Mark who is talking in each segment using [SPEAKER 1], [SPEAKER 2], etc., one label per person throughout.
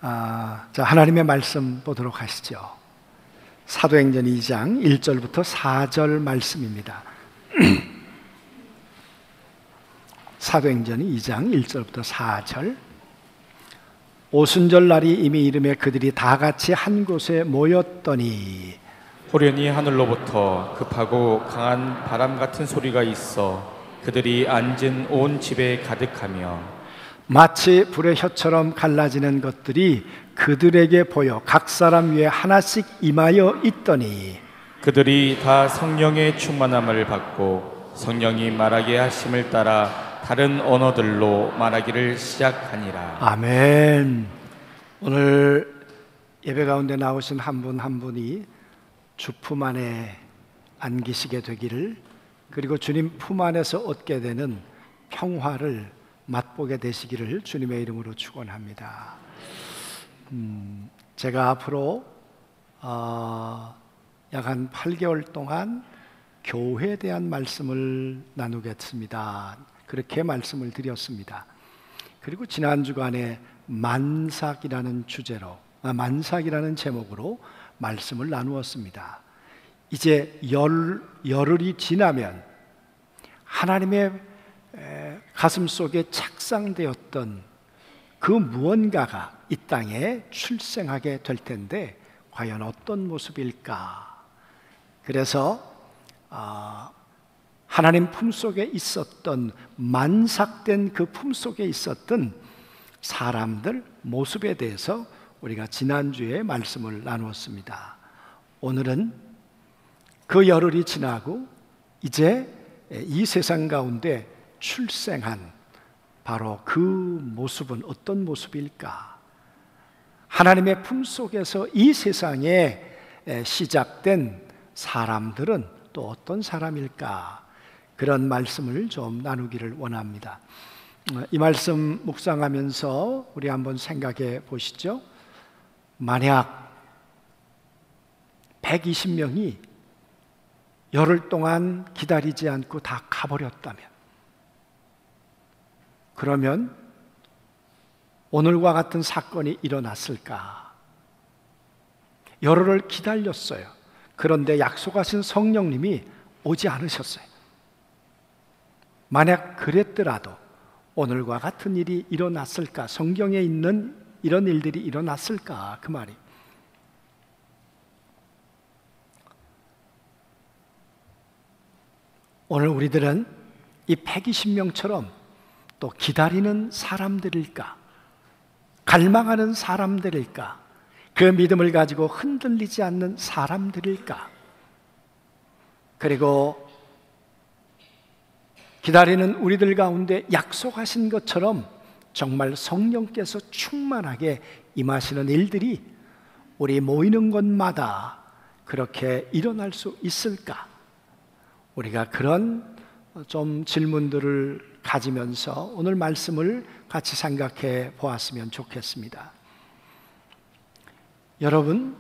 [SPEAKER 1] 자, 하나님의 말씀 보도록 하시죠. 사도행전 2장 1절부터 4절 말씀입니다. 사도행전 2장 1절부터 4절. 오순절 날이 이미 이름에 그들이 다 같이 한 곳에 모였더니
[SPEAKER 2] 호련히 하늘로부터 급하고 강한 바람 같은 소리가 있어 그들이 앉은 온 집에 가득하며
[SPEAKER 1] 마치 불의 혀처럼 갈라지는 것들이 그들에게 보여 각 사람 위에 하나씩 임하여 있더니
[SPEAKER 2] 그들이 다 성령의 충만함을 받고 성령이 말하게 하심을 따라 다른 언어들로 말하기를 시작하니라.
[SPEAKER 1] 아멘. 오늘 예배 가운데 나오신 한 분 한 분이 주 품 안에 안기시게 되기를, 그리고 주님 품 안에서 얻게 되는 평화를 맛보게 되시기를 주님의 이름으로 축원합니다. 제가 앞으로 약 한 8개월 동안 교회에 대한 말씀을 나누겠습니다. 그렇게 말씀을 드렸습니다. 그리고 지난 주간에 만삭이라는 주제로, 만삭이라는 제목으로 말씀을 나누었습니다. 이제 열흘이 지나면 하나님의 가슴 속에 착상되었던 그 무언가가 이 땅에 출생하게 될 텐데 과연 어떤 모습일까? 그래서 하나님 품속에 있었던, 만삭된 그 품속에 있었던 사람들 모습에 대해서 우리가 지난주에 말씀을 나누었습니다. 오늘은 그 열흘이 지나고 이제 이 세상 가운데 출생한 바로 그 모습은 어떤 모습일까? 하나님의 품속에서 이 세상에 시작된 사람들은 또 어떤 사람일까? 그런 말씀을 좀 나누기를 원합니다. 이 말씀 묵상하면서 우리 한번 생각해 보시죠. 만약 120명이 열흘 동안 기다리지 않고 다 가버렸다면, 그러면 오늘과 같은 사건이 일어났을까? 열흘을 기다렸어요. 그런데 약속하신 성령님이 오지 않으셨어요. 만약 그랬더라도 오늘과 같은 일이 일어났을까? 성경에 있는 이런 일들이 일어났을까? 그 말이. 오늘 우리들은 이 120명처럼 또 기다리는 사람들일까? 갈망하는 사람들일까? 그 믿음을 가지고 흔들리지 않는 사람들일까? 그리고 기다리는 우리들 가운데 약속하신 것처럼 정말 성령께서 충만하게 임하시는 일들이 우리 모이는 곳마다 그렇게 일어날 수 있을까? 우리가 그런 좀 질문들을 가지면서 오늘 말씀을 같이 생각해 보았으면 좋겠습니다. 여러분,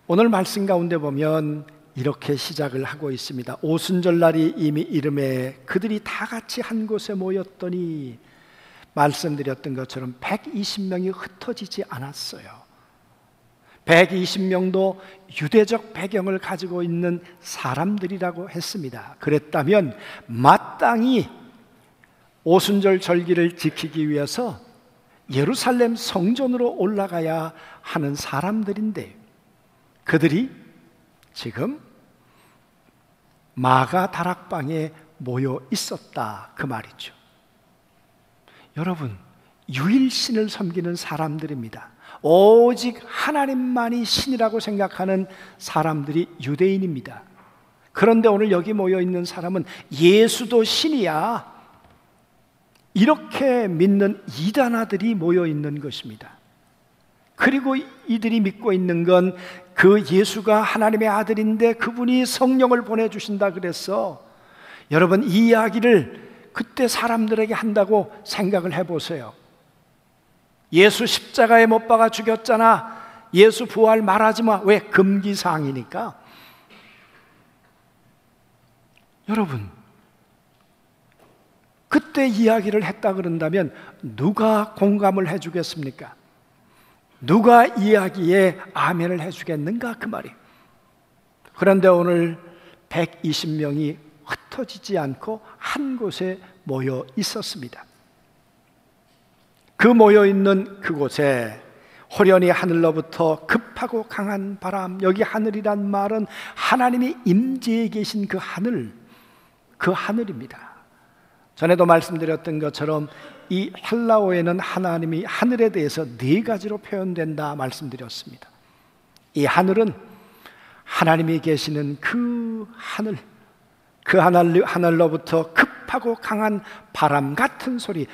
[SPEAKER 1] 오늘 말씀 가운데 보면 이렇게 시작을 하고 있습니다. 오순절 날이 이미 이름에 그들이 다 같이 한 곳에 모였더니, 말씀드렸던 것처럼 120명이 흩어지지 않았어요. 120명도 유대적 배경을 가지고 있는 사람들이라고 했습니다. 그랬다면 마땅히 오순절 절기를 지키기 위해서 예루살렘 성전으로 올라가야 하는 사람들인데, 그들이 지금 마가 다락방에 모여 있었다, 그 말이죠. 여러분, 유일신을 섬기는 사람들입니다. 오직 하나님만이 신이라고 생각하는 사람들이 유대인입니다. 그런데 오늘 여기 모여 있는 사람은 예수도 신이야, 이렇게 믿는 이단아들이 모여 있는 것입니다. 그리고 이들이 믿고 있는 건 그 예수가 하나님의 아들인데 그분이 성령을 보내주신다 그랬어. 여러분, 이 이야기를 그때 사람들에게 한다고 생각을 해보세요. 예수 십자가에 못 박아 죽였잖아. 예수 부활 말하지 마. 왜? 금기사항이니까. 여러분, 그때 이야기를 했다 그런다면 누가 공감을 해주겠습니까? 누가 이야기에 아멘을 해주겠는가 그 말이에요. 그런데 오늘 120명이 흩어지지 않고 한 곳에 모여 있었습니다. 그 모여 있는 그곳에 호련히 하늘로부터 급하고 강한 바람, 여기 하늘이란 말은 하나님이 임재해 계신 그 하늘입니다. 전에도 말씀드렸던 것처럼 이 헬라어에는 하나님이 하늘에 대해서 네 가지로 표현된다 말씀드렸습니다. 이 하늘은 하나님이 계시는 그 하늘로부터 급하고 강한 바람 같은 소리.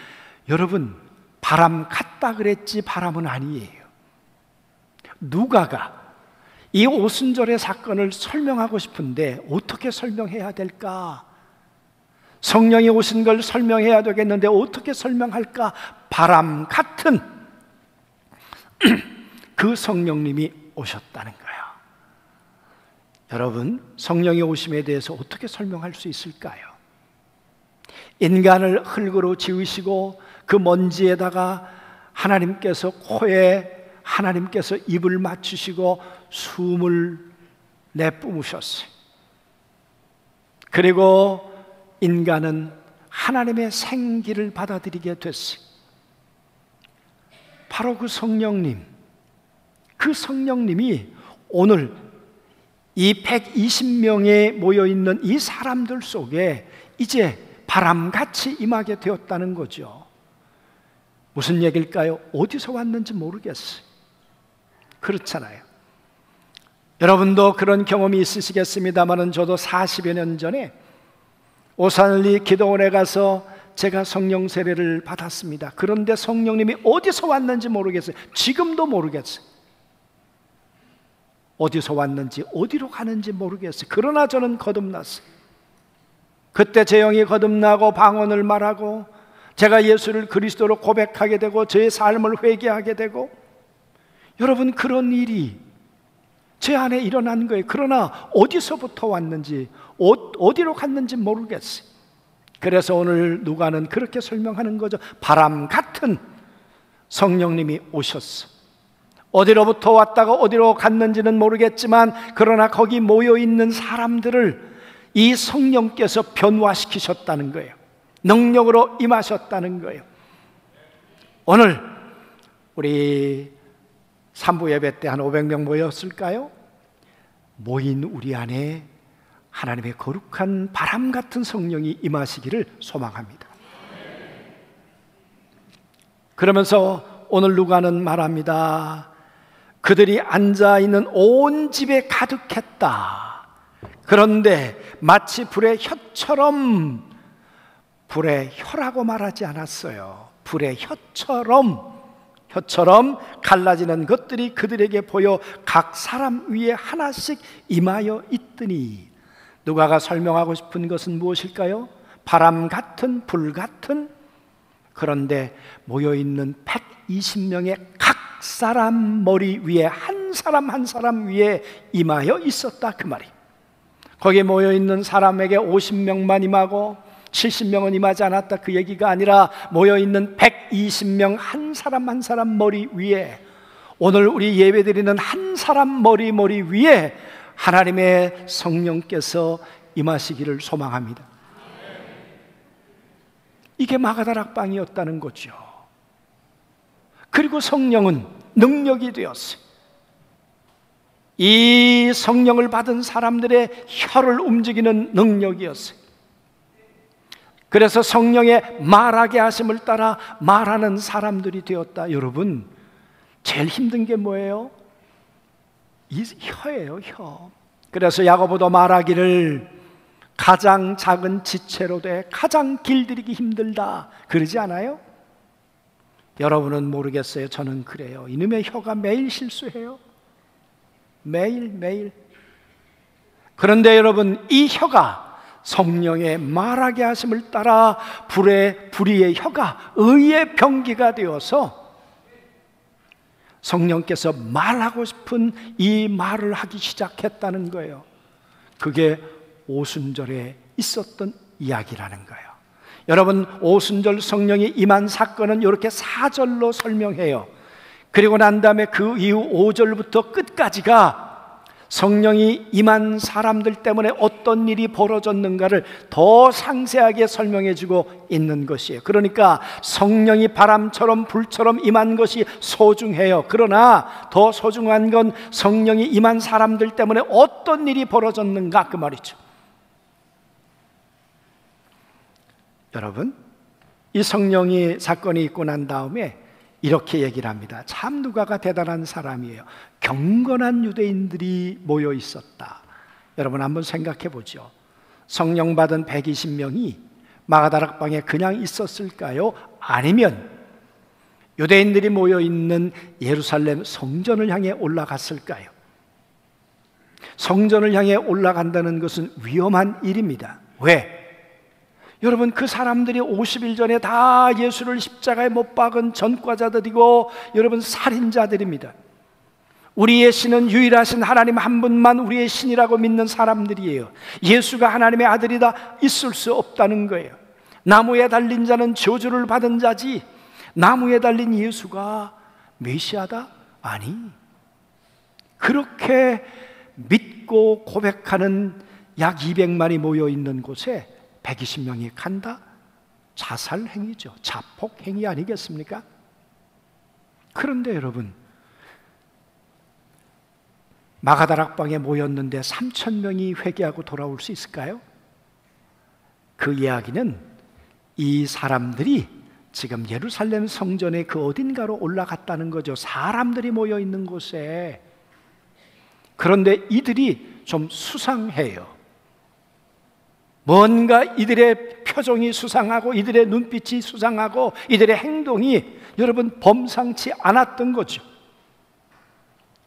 [SPEAKER 1] 여러분, 바람 같다 그랬지 바람은 아니에요. 누가가 이 오순절의 사건을 설명하고 싶은데 어떻게 설명해야 될까? 성령이 오신 걸 설명해야 되겠는데 어떻게 설명할까? 바람 같은 그 성령님이 오셨다는 거예요. 여러분, 성령의 오심에 대해서 어떻게 설명할 수 있을까요? 인간을 흙으로 지으시고 그 먼지에다가 하나님께서 코에 하나님께서 입을 맞추시고 숨을 내뿜으셨어요. 그리고 인간은 하나님의 생기를 받아들이게 됐어요. 바로 그 성령님이 오늘 이 120명에 모여있는 이 사람들 속에 이제 바람같이 임하게 되었다는 거죠. 무슨 얘기일까요? 어디서 왔는지 모르겠어요. 그렇잖아요. 여러분도 그런 경험이 있으시겠습니다만 저도 40여 년 전에 오산리 기도원에 가서 제가 성령 세례를 받았습니다. 그런데 성령님이 어디서 왔는지 모르겠어요. 지금도 모르겠어요. 어디서 왔는지 어디로 가는지 모르겠어요. 그러나 저는 거듭났어요. 그때 제 영이 거듭나고 방언을 말하고 제가 예수를 그리스도로 고백하게 되고 저의 삶을 회개하게 되고, 여러분, 그런 일이 제 안에 일어난 거예요. 그러나 어디서부터 왔는지 어디로 갔는지 모르겠어요. 그래서 오늘 누가는 그렇게 설명하는 거죠. 바람 같은 성령님이 오셨어. 어디로부터 왔다가 어디로 갔는지는 모르겠지만 그러나 거기 모여있는 사람들을 이 성령께서 변화시키셨다는 거예요. 능력으로 임하셨다는 거예요. 오늘 우리 3부 예배 때 한 500명 모였을까요? 모인 우리 안에 하나님의 거룩한 바람 같은 성령이 임하시기를 소망합니다. 그러면서 오늘 누가는 말합니다. 그들이 앉아있는 온 집에 가득했다. 그런데 마치 불의 혀처럼, 불의 혀라고 말하지 않았어요. 불의 혀처럼 갈라지는 것들이 그들에게 보여 각 사람 위에 하나씩 임하여 있더니, 누가가 설명하고 싶은 것은 무엇일까요? 바람 같은, 불 같은, 그런데 모여있는 120명의 각 사람 머리 위에 한 사람 한 사람 위에 임하여 있었다 그 말이. 거기에 모여있는 사람에게 50명만 임하고 70명은 임하지 않았다 그 얘기가 아니라 모여있는 120명 한 사람 한 사람 머리 위에, 오늘 우리 예배드리는 한 사람 머리 위에 하나님의 성령께서 임하시기를 소망합니다. 이게 마가다락방이었다는 거죠. 그리고 성령은 능력이 되었어요. 이 성령을 받은 사람들의 혀를 움직이는 능력이었어요. 그래서 성령의 말하게 하심을 따라 말하는 사람들이 되었다. 여러분, 제일 힘든 게 뭐예요? 이 혀예요, 혀. 그래서 야고보도 말하기를 가장 작은 지체로 돼 가장 길들이기 힘들다 그러지 않아요? 여러분은 모르겠어요. 저는 그래요. 이놈의 혀가 매일 실수해요. 매일. 그런데 여러분, 이 혀가 성령의 말하게 하심을 따라 불의의 혀가 의의 병기가 되어서 성령께서 말하고 싶은 이 말을 하기 시작했다는 거예요. 그게 오순절에 있었던 이야기라는 거예요. 여러분, 오순절 성령이 임한 사건은 이렇게 4절로 설명해요. 그리고 난 다음에 그 이후 5절부터 끝까지가 성령이 임한 사람들 때문에 어떤 일이 벌어졌는가를 더 상세하게 설명해 주고 있는 것이에요. 그러니까 성령이 바람처럼 불처럼 임한 것이 소중해요. 그러나 더 소중한 건 성령이 임한 사람들 때문에 어떤 일이 벌어졌는가, 그 말이죠. 여러분, 이 성령이 사건이 있고 난 다음에 이렇게 얘기를 합니다. 참 누가가 대단한 사람이에요. 경건한 유대인들이 모여 있었다. 여러분 한번 생각해 보죠. 성령 받은 120명이 마가다락방에 그냥 있었을까요? 아니면 유대인들이 모여 있는 예루살렘 성전을 향해 올라갔을까요? 성전을 향해 올라간다는 것은 위험한 일입니다. 왜? 여러분, 그 사람들이 50일 전에 다 예수를 십자가에 못 박은 전과자들이고 여러분 살인자들입니다. 우리의 신은 유일하신 하나님 한 분만 우리의 신이라고 믿는 사람들이에요. 예수가 하나님의 아들이다 있을 수 없다는 거예요. 나무에 달린 자는 저주를 받은 자지, 나무에 달린 예수가 메시아다? 아니, 그렇게 믿고 고백하는 약 200만이 모여 있는 곳에 120명이 간다? 자살 행위죠. 자폭 행위 아니겠습니까? 그런데 여러분, 마가다락방에 모였는데 3,000명이 회개하고 돌아올 수 있을까요? 그 이야기는 이 사람들이 지금 예루살렘 성전의 그 어딘가로 올라갔다는 거죠. 사람들이 모여 있는 곳에. 그런데 이들이 좀 수상해요. 뭔가 이들의 표정이 수상하고 이들의 눈빛이 수상하고 이들의 행동이 여러분 범상치 않았던 거죠.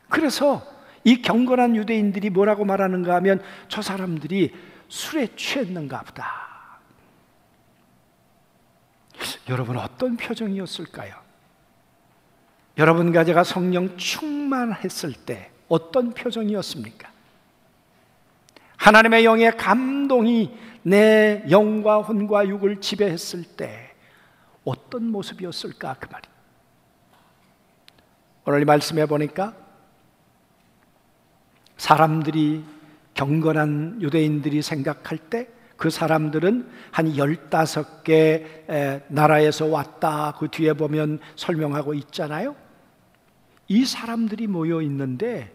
[SPEAKER 1] 그래서 이 경건한 유대인들이 뭐라고 말하는가 하면 저 사람들이 술에 취했는가 보다. 여러분 어떤 표정이었을까요? 여러분과 제가 성령 충만했을 때 어떤 표정이었습니까? 하나님의 영의 감동이 내 영과 혼과 육을 지배했을 때 어떤 모습이었을까, 그 말이. 오늘 이 말씀해 보니까 사람들이, 경건한 유대인들이 생각할 때 그 사람들은 한 15개 나라에서 왔다, 그 뒤에 보면 설명하고 있잖아요. 이 사람들이 모여 있는데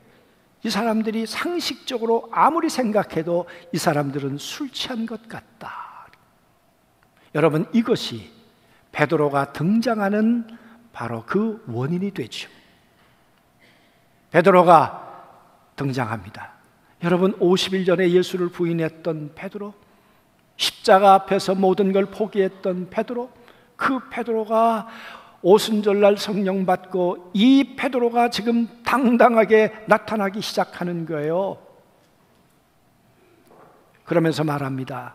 [SPEAKER 1] 이 사람들이 상식적으로 아무리 생각해도 이 사람들은 술 취한 것 같다. 여러분, 이것이 베드로가 등장하는 바로 그 원인이 되죠. 베드로가 등장합니다. 여러분, 50일 전에 예수를 부인했던 베드로, 십자가 앞에서 모든 걸 포기했던 베드로, 그 베드로가 오순절날 성령 받고 이 베드로가 지금 당당하게 나타나기 시작하는 거예요. 그러면서 말합니다.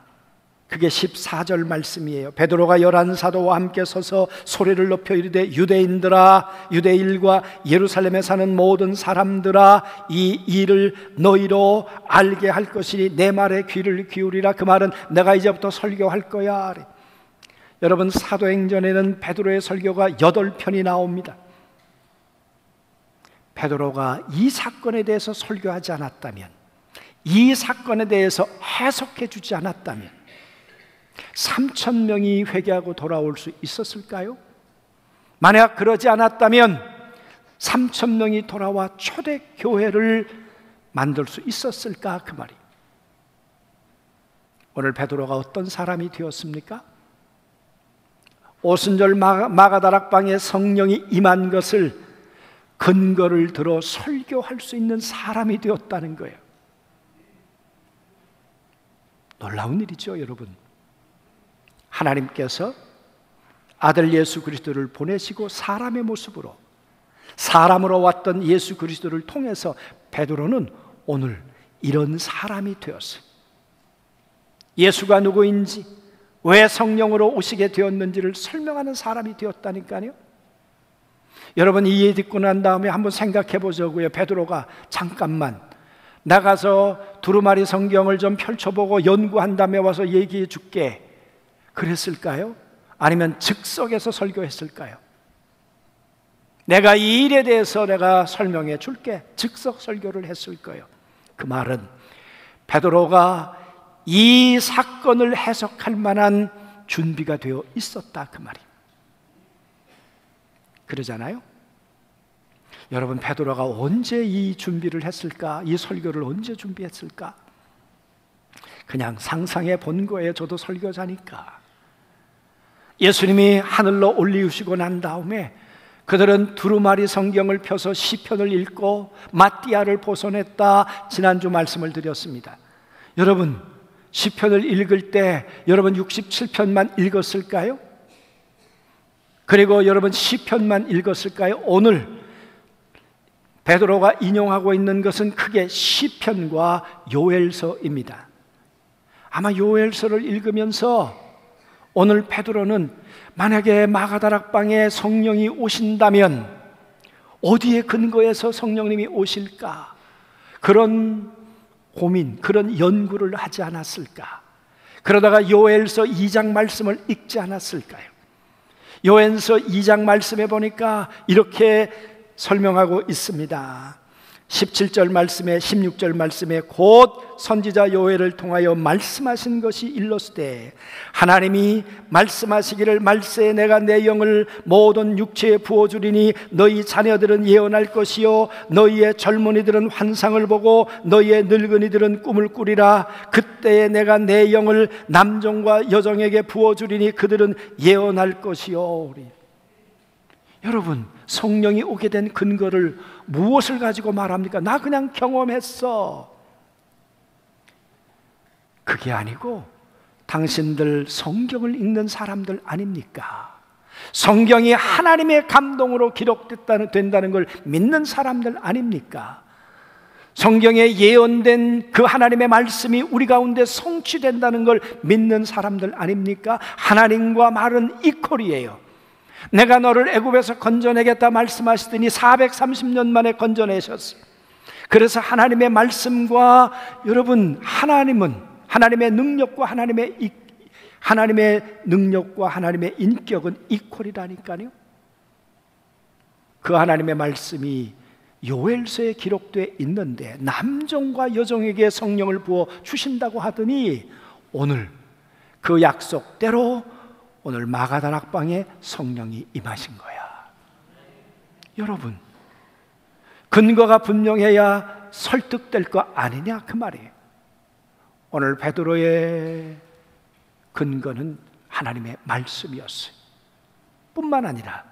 [SPEAKER 1] 그게 14절 말씀이에요. 베드로가 11사도와 함께 서서 소리를 높여 이르되 유대인들아, 유대인과 예루살렘에 사는 모든 사람들아, 이 일을 너희로 알게 할 것이니 내 말에 귀를 기울이라. 그 말은 내가 이제부터 설교할 거야. 여러분, 사도행전에는 베드로의 설교가 8편이 나옵니다. 베드로가 이 사건에 대해서 설교하지 않았다면, 이 사건에 대해서 해석해 주지 않았다면 3,000명이 회개하고 돌아올 수 있었을까요? 만약 그러지 않았다면 3,000명이 돌아와 초대교회를 만들 수 있었을까, 그 말이. 오늘 베드로가 어떤 사람이 되었습니까? 오순절 마가다락방에 성령이 임한 것을 근거를 들어 설교할 수 있는 사람이 되었다는 거예요. 놀라운 일이죠, 여러분. 하나님께서 아들 예수 그리스도를 보내시고 사람의 모습으로, 사람으로 왔던 예수 그리스도를 통해서 베드로는 오늘 이런 사람이 되었어요. 예수가 누구인지, 왜 성령으로 오시게 되었는지를 설명하는 사람이 되었다니까요. 여러분, 이 얘기 듣고 난 다음에 한번 생각해 보자고요. 베드로가 잠깐만 나가서 두루마리 성경을 좀 펼쳐보고 연구한 다음에 와서 얘기해 줄게, 그랬을까요? 아니면 즉석에서 설교했을까요? 내가 이 일에 대해서 내가 설명해 줄게. 즉석 설교를 했을 거예요. 그 말은 베드로가 이 사건을 해석할 만한 준비가 되어 있었다, 그 말이. 그러잖아요. 여러분, 베드로가 언제 이 준비를 했을까? 이 설교를 언제 준비했을까? 그냥 상상해 본 거예요. 저도 설교자니까. 예수님이 하늘로 올리우시고 난 다음에 그들은 두루마리 성경을 펴서 시편을 읽고 마띠아를 보존했다. 지난주 말씀을 드렸습니다. 여러분, 시편을 읽을 때 여러분 67편만 읽었을까요? 그리고 여러분 시편만 읽었을까요? 오늘 베드로가 인용하고 있는 것은 크게 시편과 요엘서입니다. 아마 요엘서를 읽으면서 오늘 베드로는 만약에 마가다락방에 성령이 오신다면 어디에 근거해서 성령님이 오실까? 그런 고민, 그런 연구를 하지 않았을까? 그러다가 요엘서 2장 말씀을 읽지 않았을까요? 요엘서 2장 말씀에 보니까 이렇게 설명하고 있습니다. 17절 말씀에 16절 말씀에 곧 선지자 요엘을 통하여 말씀하신 것이 일렀으되 하나님이 말씀하시기를 말세에 내가 내 영을 모든 육체에 부어주리니 너희 자녀들은 예언할 것이요 너희의 젊은이들은 환상을 보고 너희의 늙은이들은 꿈을 꾸리라. 그때에 내가 내 영을 남종과 여종에게 부어주리니 그들은 예언할 것이요. 여러분, 성령이 오게 된 근거를 무엇을 가지고 말합니까? 나 그냥 경험했어. 그게 아니고 당신들 성경을 읽는 사람들 아닙니까? 성경이 하나님의 감동으로 기록된다는 걸 믿는 사람들 아닙니까? 성경에 예언된 그 하나님의 말씀이 우리 가운데 성취된다는 걸 믿는 사람들 아닙니까? 하나님과 말은 이퀄이에요. 내가 너를 애굽에서 건져내겠다 말씀하시더니 430년 만에 건져내셨어요. 그래서 하나님의 말씀과 여러분, 하나님은 하나님의 능력과 하나님의 인격은 이퀄이라니까요. 그 하나님의 말씀이 요엘서에 기록되어 있는데 남종과 여종에게 성령을 부어 주신다고 하더니 오늘 그 약속대로 오늘 마가다락방에 성령이 임하신 거야. 여러분, 근거가 분명해야 설득될 거 아니냐 그 말이에요. 오늘 베드로의 근거는 하나님의 말씀이었어요. 뿐만 아니라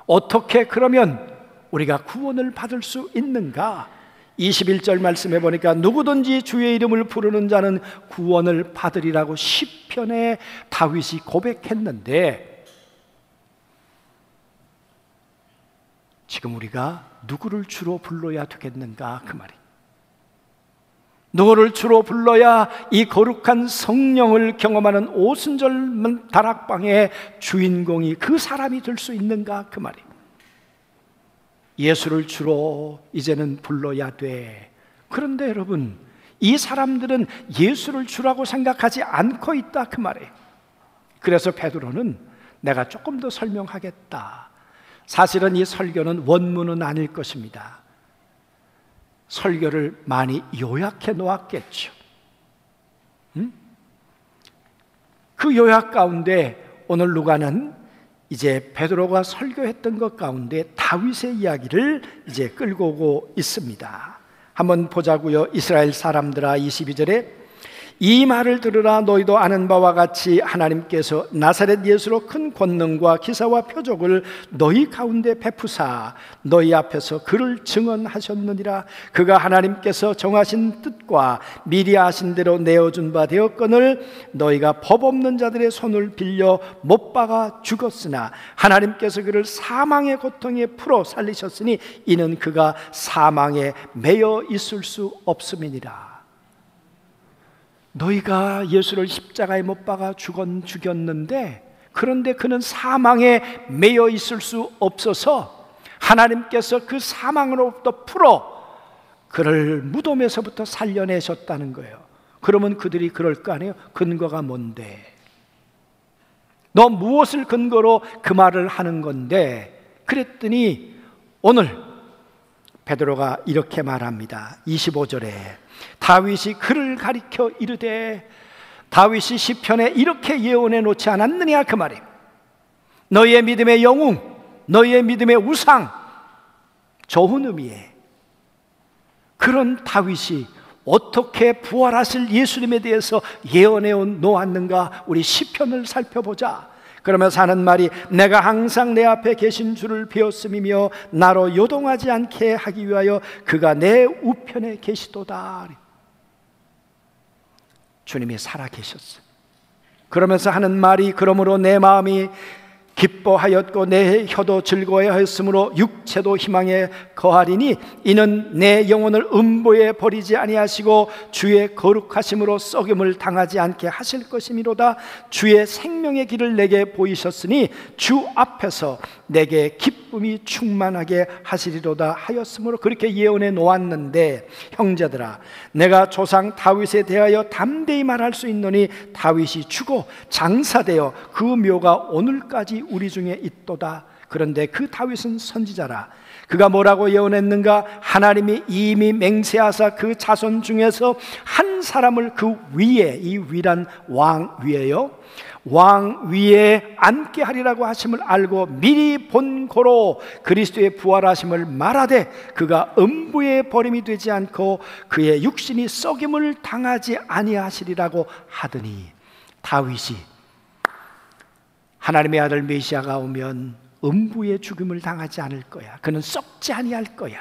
[SPEAKER 1] 어떻게 그러면 우리가 구원을 받을 수 있는가? 21절 말씀해 보니까 누구든지 주의 이름을 부르는 자는 구원을 받으리라고 시편에 다윗이 고백했는데 지금 우리가 누구를 주로 불러야 되겠는가 그 말이. 누구를 주로 불러야 이 거룩한 성령을 경험하는 오순절 다락방의 주인공이 그 사람이 될 수 있는가 그 말이. 예수를 주로 이제는 불러야 돼. 그런데 여러분, 이 사람들은 예수를 주라고 생각하지 않고 있다 그 말이에요. 그래서 베드로는 내가 조금 더 설명하겠다. 사실은 이 설교는 원문은 아닐 것입니다. 설교를 많이 요약해 놓았겠죠. 그 요약 가운데 오늘 누가는 이제 베드로가 설교했던 것 가운데 다윗의 이야기를 이제 끌고 오고 있습니다. 한번 보자고요. 이스라엘 사람들아, 22절에 이 말을 들으라. 너희도 아는 바와 같이 하나님께서 나사렛 예수로 큰 권능과 기사와 표적을 너희 가운데 베푸사 너희 앞에서 그를 증언하셨느니라. 그가 하나님께서 정하신 뜻과 미리 아신 대로 내어준 바 되었거늘 너희가 법 없는 자들의 손을 빌려 못 박아 죽었으나 하나님께서 그를 사망의 고통에 풀어 살리셨으니 이는 그가 사망에 매여 있을 수 없음이니라. 너희가 예수를 십자가에 못 박아 죽였는데 그런데 그는 사망에 매여 있을 수 없어서 하나님께서 그 사망으로부터 풀어 그를 무덤에서부터 살려내셨다는 거예요. 그러면 그들이 그럴 거 아니에요? 근거가 뭔데? 너 무엇을 근거로 그 말을 하는 건데? 그랬더니 오늘 베드로가 이렇게 말합니다. 25절에 다윗이 그를 가리켜 이르되 다윗이 시편에 이렇게 예언해 놓지 않았느냐 그 말이에요. 너희의 믿음의 영웅, 너희의 믿음의 우상, 좋은 의미에 그런 다윗이 어떻게 부활하실 예수님에 대해서 예언해 놓았는가 우리 시편을 살펴보자. 그러면서 하는 말이 내가 항상 내 앞에 계신 주를 배웠음이며 나로 요동하지 않게 하기 위하여 그가 내 우편에 계시도다. 주님이 살아계셨어요. 그러면서 하는 말이 그러므로 내 마음이 기뻐하였고 내 혀도 즐거워하였으므로 육체도 희망에 거하리니 이는 내 영혼을 음보에 버리지 아니하시고 주의 거룩하심으로 썩임을 당하지 않게 하실 것이미로다. 주의 생명의 길을 내게 보이셨으니 주 앞에서 내게 기쁨이 충만하게 하시리로다 하였으므로 그렇게 예언해 놓았는데, 형제들아 내가 조상 다윗에 대하여 담대히 말할 수 있노니 다윗이 죽어 장사되어 그 묘가 오늘까지 우리 중에 있도다. 그런데 그 다윗은 선지자라. 그가 뭐라고 예언했는가? 하나님이 이미 맹세하사 그 자손 중에서 한 사람을 그 위에, 이 위란 왕 위에요, 왕 위에 앉게 하리라고 하심을 알고 미리 본 고로 그리스도의 부활하심을 말하되 그가 음부에 버림이 되지 않고 그의 육신이 썩임을 당하지 아니하시리라고 하더니, 다윗이 하나님의 아들 메시아가 오면 음부의 죽음을 당하지 않을 거야, 그는 썩지 아니할 거야,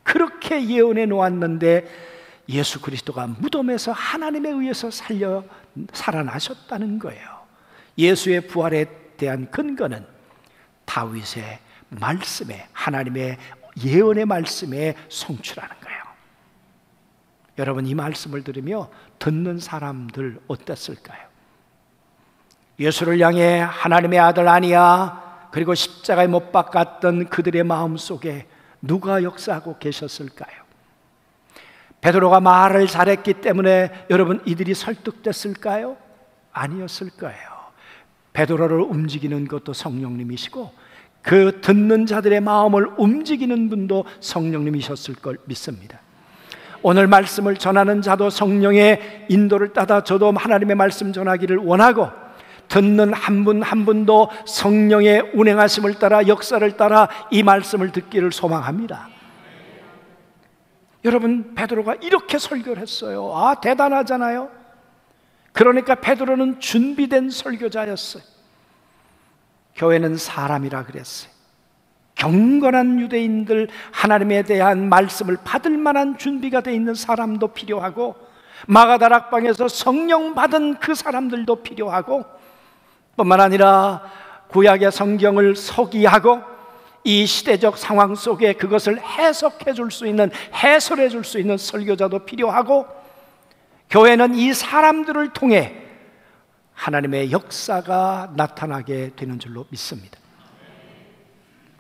[SPEAKER 1] 그렇게 예언해 놓았는데 예수 그리스도가 무덤에서 하나님에 의해서 살아나셨다는 거예요. 예수의 부활에 대한 근거는 다윗의 말씀에, 하나님의 예언의 말씀에 성취라는 거예요. 여러분, 이 말씀을 들으며 듣는 사람들 어땠을까요? 예수를 향해 하나님의 아들 아니야, 그리고 십자가에 못 박았던 그들의 마음속에 누가 역사하고 계셨을까요? 베드로가 말을 잘했기 때문에 여러분 이들이 설득됐을까요? 아니었을 거예요. 베드로를 움직이는 것도 성령님이시고 그 듣는 자들의 마음을 움직이는 분도 성령님이셨을 걸 믿습니다. 오늘 말씀을 전하는 자도 성령의 인도를 따라 저도 하나님의 말씀 전하기를 원하고, 듣는 한 분 한 분도 성령의 운행하심을 따라, 역사를 따라 이 말씀을 듣기를 소망합니다. 여러분, 베드로가 이렇게 설교를 했어요. 아, 대단하잖아요. 그러니까 베드로는 준비된 설교자였어요. 교회는 사람이라 그랬어요. 경건한 유대인들, 하나님에 대한 말씀을 받을 만한 준비가 되어 있는 사람도 필요하고, 마가다락방에서 성령 받은 그 사람들도 필요하고, 뿐만 아니라 구약의 성경을 서기하고 이 시대적 상황 속에 그것을 해석해 줄 수 있는, 해설해 줄 수 있는 설교자도 필요하고, 교회는 이 사람들을 통해 하나님의 역사가 나타나게 되는 줄로 믿습니다.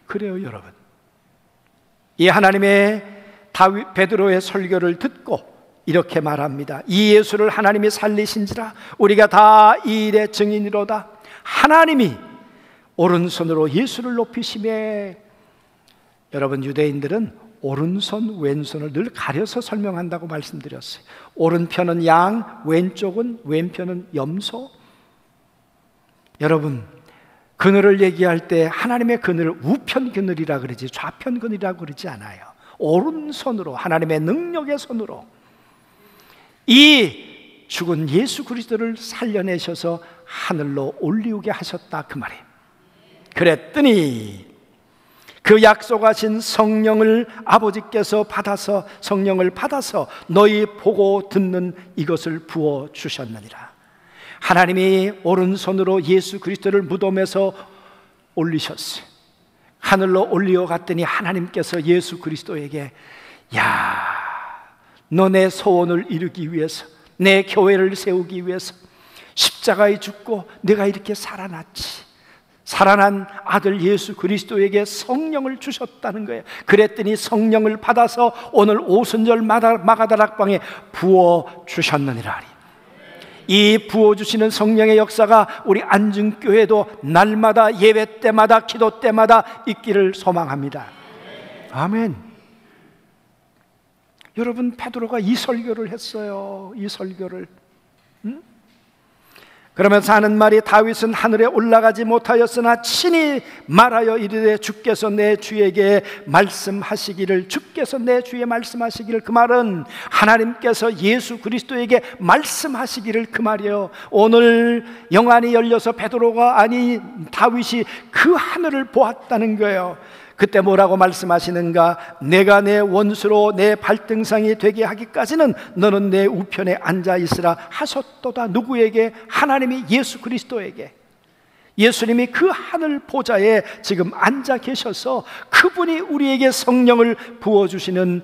[SPEAKER 1] 그래요, 여러분. 이 하나님의 베드로의 설교를 듣고 이렇게 말합니다. 이 예수를 하나님이 살리신지라 우리가 다 이 일의 증인이로다. 하나님이 오른손으로 예수를 높이심에, 여러분, 유대인들은 오른손 왼손을 늘 가려서 설명한다고 말씀드렸어요. 오른편은 양, 왼편은 염소. 여러분, 그늘을 얘기할 때 하나님의 그늘을 우편 그늘이라 그러지 좌편 그늘이라고 그러지 않아요. 오른손으로, 하나님의 능력의 손으로 이 죽은 예수 그리스도를 살려내셔서 하늘로 올리우게 하셨다, 그 말이에요. 그랬더니 그 약속하신 성령을 아버지께서 받아서, 성령을 받아서 너희 보고 듣는 이것을 부어 주셨느니라. 하나님이 오른손으로 예수 그리스도를 무덤에서 올리셨어요. 하늘로 올리어 갔더니 하나님께서 예수 그리스도에게, 야, 너 내 소원을 이루기 위해서, 내 교회를 세우기 위해서 십자가에 죽고 내가 이렇게 살아났지. 살아난 아들 예수 그리스도에게 성령을 주셨다는 거예요. 그랬더니 성령을 받아서 오늘 오순절 마가다락방에 부어 주셨느니라. 이 부어주시는 성령의 역사가 우리 안중교회도 날마다 예배 때마다 기도 때마다 있기를 소망합니다. 아멘. 여러분, 베드로가 이 설교를 했어요. 이 설교를. 그러면서 하는 말이, 다윗은 하늘에 올라가지 못하였으나 친히 말하여 이르되 주께서 내 주에게 말씀하시기를, 주께서 내 주에 말씀하시기를. 그 말은 하나님께서 예수 그리스도에게 말씀하시기를 그 말이에요. 오늘 영안이 열려서 베드로가, 아니 다윗이 그 하늘을 보았다는 거예요. 그때 뭐라고 말씀하시는가? 내가 내 원수로 내 발등상이 되게 하기까지는 너는 내 우편에 앉아 있으라 하셨도다. 누구에게? 하나님이 예수 그리스도에게. 예수님이 그 하늘 보좌에 지금 앉아 계셔서 그분이 우리에게 성령을 부어주시는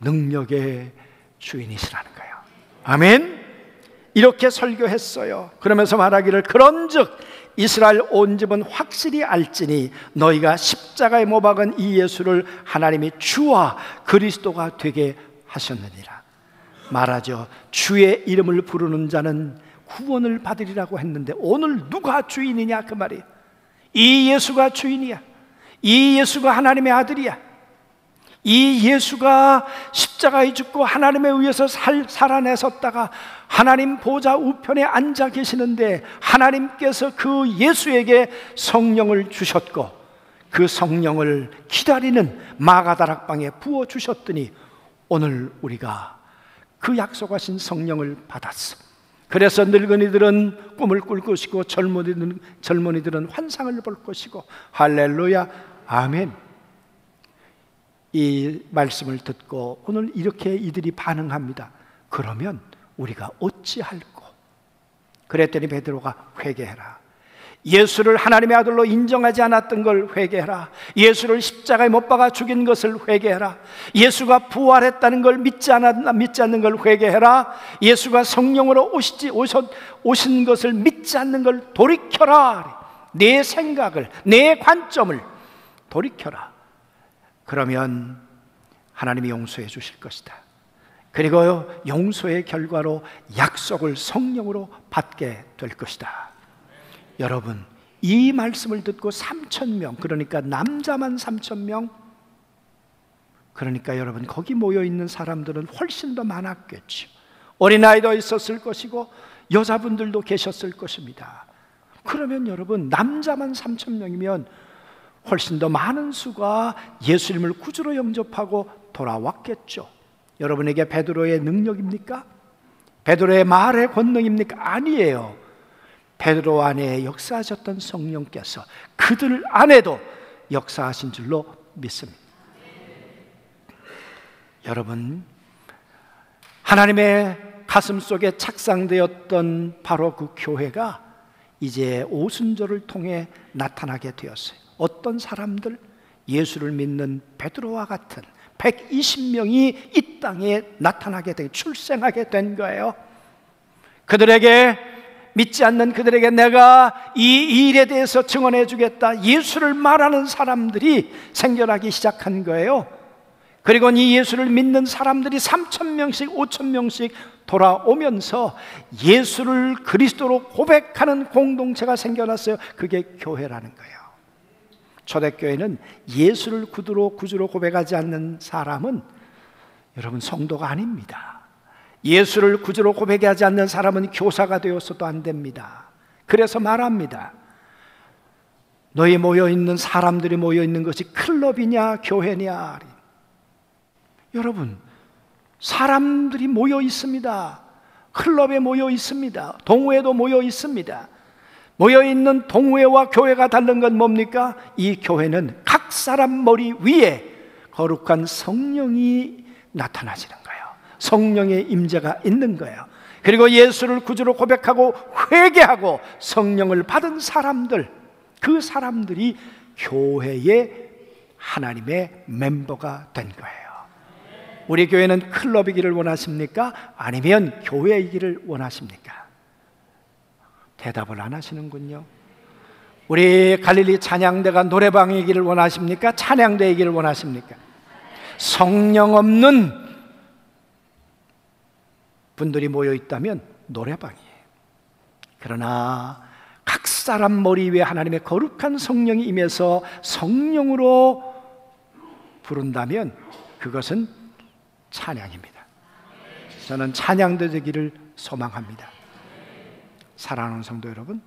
[SPEAKER 1] 능력의 주인이시라는 거예요. 아멘. 이렇게 설교했어요. 그러면서 말하기를, 그런즉 이스라엘 온 집은 확실히 알지니 너희가 십자가에 못 박은 이 예수를 하나님이 주와 그리스도가 되게 하셨느니라. 말하죠. 주의 이름을 부르는 자는 구원을 받으리라고 했는데 오늘 누가 주인이냐 그 말이에요. 이 예수가 주인이야. 이 예수가 하나님의 아들이야. 이 예수가 십자가에 죽고 하나님에 의해서 살아내셨다가 하나님 보좌 우편에 앉아 계시는데, 하나님께서 그 예수에게 성령을 주셨고 그 성령을 기다리는 마가다락방에 부어주셨더니 오늘 우리가 그 약속하신 성령을 받았어. 그래서 늙은이들은 꿈을 꿀 것이고 젊은이들은 환상을 볼 것이고. 할렐루야. 아멘. 이 말씀을 듣고 오늘 이렇게 이들이 반응합니다. 그러면 우리가 어찌할꼬? 그랬더니 베드로가 회개해라. 예수를 하나님의 아들로 인정하지 않았던 걸 회개해라. 예수를 십자가에 못 박아 죽인 것을 회개해라. 예수가 부활했다는 걸 믿지 않는 걸 회개해라. 예수가 성령으로 오신 것을 믿지 않는 걸 돌이켜라. 내 생각을, 내 관점을 돌이켜라. 그러면 하나님이 용서해 주실 것이다. 그리고 용서의 결과로 약속을 성령으로 받게 될 것이다. 여러분, 이 말씀을 듣고 3,000명, 그러니까 남자만 3,000명, 그러니까 여러분 거기 모여있는 사람들은 훨씬 더 많았겠죠. 어린아이도 있었을 것이고 여자분들도 계셨을 것입니다. 그러면 여러분, 남자만 3,000명이면 훨씬 더 많은 수가 예수님을 구주로 영접하고 돌아왔겠죠. 여러분에게 베드로의 능력입니까? 베드로의 말의 권능입니까? 아니에요. 베드로 안에 역사하셨던 성령께서 그들 안에도 역사하신 줄로 믿습니다. 여러분, 하나님의 가슴 속에 착상되었던 바로 그 교회가 이제 오순절을 통해 나타나게 되었어요. 어떤 사람들? 예수를 믿는 베드로와 같은 120명이 이 땅에 나타나게 된, 출생하게 된 거예요. 그들에게, 믿지 않는 그들에게 내가 이 일에 대해서 증언해 주겠다, 예수를 말하는 사람들이 생겨나기 시작한 거예요. 그리고 이 예수를 믿는 사람들이 3,000명씩 5,000명씩 돌아오면서 예수를 그리스도로 고백하는 공동체가 생겨났어요. 그게 교회라는 거예요. 초대교회는 예수를 구주로 고백하지 않는 사람은 여러분 성도가 아닙니다. 예수를 구주로 고백하지 않는 사람은 교사가 되어서도 안 됩니다. 그래서 말합니다. 너희 모여있는 사람들이 모여있는 것이 클럽이냐 교회냐. 여러분, 사람들이 모여 있습니다. 클럽에 모여 있습니다. 동호회도 모여 있습니다. 모여있는 동호회와 교회가 다른 건 뭡니까? 이 교회는 각 사람 머리 위에 거룩한 성령이 나타나시는 거예요. 성령의 임재가 있는 거예요. 그리고 예수를 구주로 고백하고 회개하고 성령을 받은 사람들, 그 사람들이 교회의 하나님의 멤버가 된 거예요. 우리 교회는 클럽이기를 원하십니까? 아니면 교회이기를 원하십니까? 대답을 안 하시는군요. 우리 갈릴리 찬양대가 노래방이기를 원하십니까? 찬양대이기를 원하십니까? 성령 없는 분들이 모여 있다면 노래방이에요. 그러나 각 사람 머리 위에 하나님의 거룩한 성령이 임해서 성령으로 부른다면 그것은 찬양입니다. 저는 찬양도 되기를 소망합니다. 사랑하는 성도 여러분,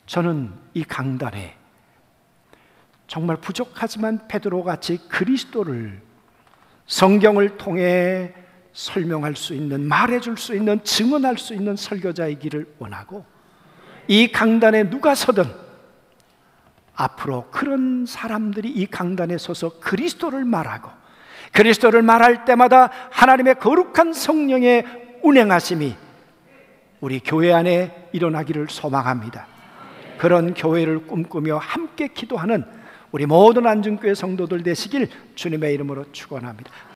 [SPEAKER 1] 저는 이 강단에 정말 부족하지만 베드로같이 그리스도를 성경을 통해 설명할 수 있는, 말해줄 수 있는, 증언할 수 있는 설교자이기를 원하고, 이 강단에 누가 서든 앞으로 그런 사람들이 이 강단에 서서 그리스도를 말하고, 그리스도를 말할 때마다 하나님의 거룩한 성령의 운행하심이 우리 교회 안에 일어나기를 소망합니다. 그런 교회를 꿈꾸며 함께 기도하는 우리 모든 안중교회 성도들 되시길 주님의 이름으로 축원합니다.